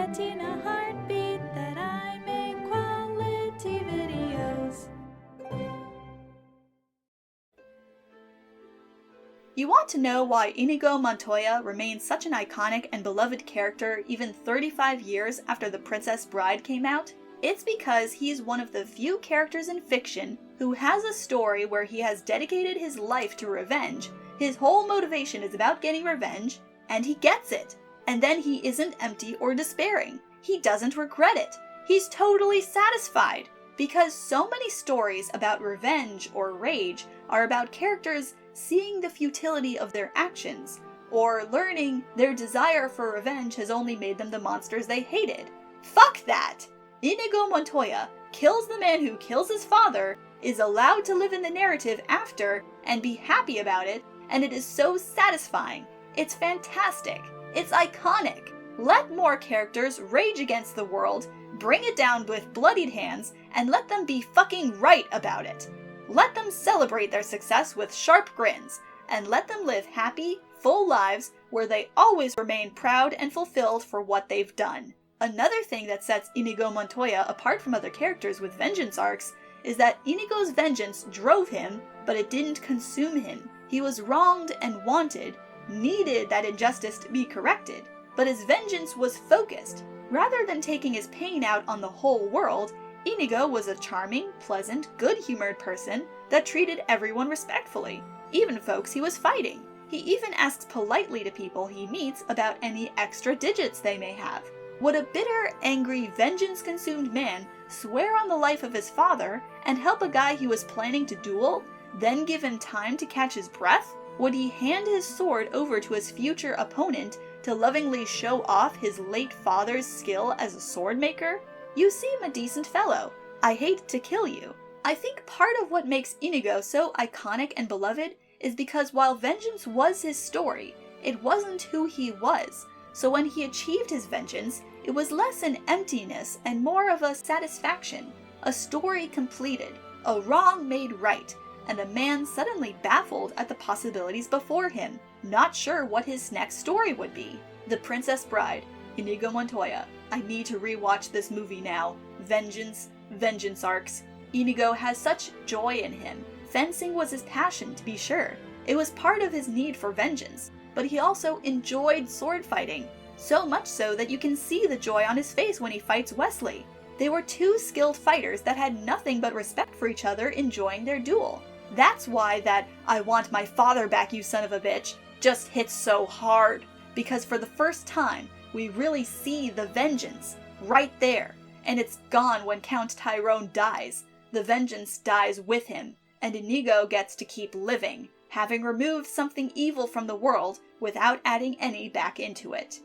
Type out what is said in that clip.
Bettina heartbeat that I make quality videos. You want to know why Inigo Montoya remains such an iconic and beloved character even 35 years after The Princess Bride came out? It's because he's one of the few characters in fiction who has a story where he has dedicated his life to revenge. His whole motivation is about getting revenge, and he gets it. And then he isn't empty or despairing. He doesn't regret it. He's totally satisfied. Because so many stories about revenge or rage are about characters seeing the futility of their actions, or learning their desire for revenge has only made them the monsters they hated. Fuck that! Inigo Montoya kills the man who kills his father, is allowed to live in the narrative after, and be happy about it, and it is so satisfying. It's fantastic. It's iconic. Let more characters rage against the world, bring it down with bloodied hands, and let them be fucking right about it. Let them celebrate their success with sharp grins, and let them live happy, full lives where they always remain proud and fulfilled for what they've done. Another thing that sets Inigo Montoya apart from other characters with vengeance arcs is that Inigo's vengeance drove him, but it didn't consume him. He was wronged and wanted, needed that injustice to be corrected, but his vengeance was focused. Rather than taking his pain out on the whole world, Inigo was a charming, pleasant, good-humored person that treated everyone respectfully, even folks he was fighting. He even asks politely to people he meets about any extra digits they may have. Would a bitter, angry, vengeance-consumed man swear on the life of his father and help a guy he was planning to duel, then give him time to catch his breath? Would he hand his sword over to his future opponent to lovingly show off his late father's skill as a sword maker? You seem a decent fellow. I hate to kill you. I think part of what makes Inigo so iconic and beloved is because while vengeance was his story, it wasn't who he was. So when he achieved his vengeance, it was less an emptiness and more of a satisfaction. A story completed, a wrong made right, and a man suddenly baffled at the possibilities before him, not sure what his next story would be. The Princess Bride, Inigo Montoya. I need to rewatch this movie now. Vengeance arcs. Inigo has such joy in him. Fencing was his passion, to be sure. It was part of his need for vengeance, but he also enjoyed sword fighting. So much so that you can see the joy on his face when he fights Wesley. They were two skilled fighters that had nothing but respect for each other enjoying their duel. That's why that "I want my father back, you son of a bitch" just hits so hard. Because for the first time, we really see the vengeance right there. And it's gone when Count Tyrone dies. The vengeance dies with him, and Inigo gets to keep living, having removed something evil from the world without adding any back into it.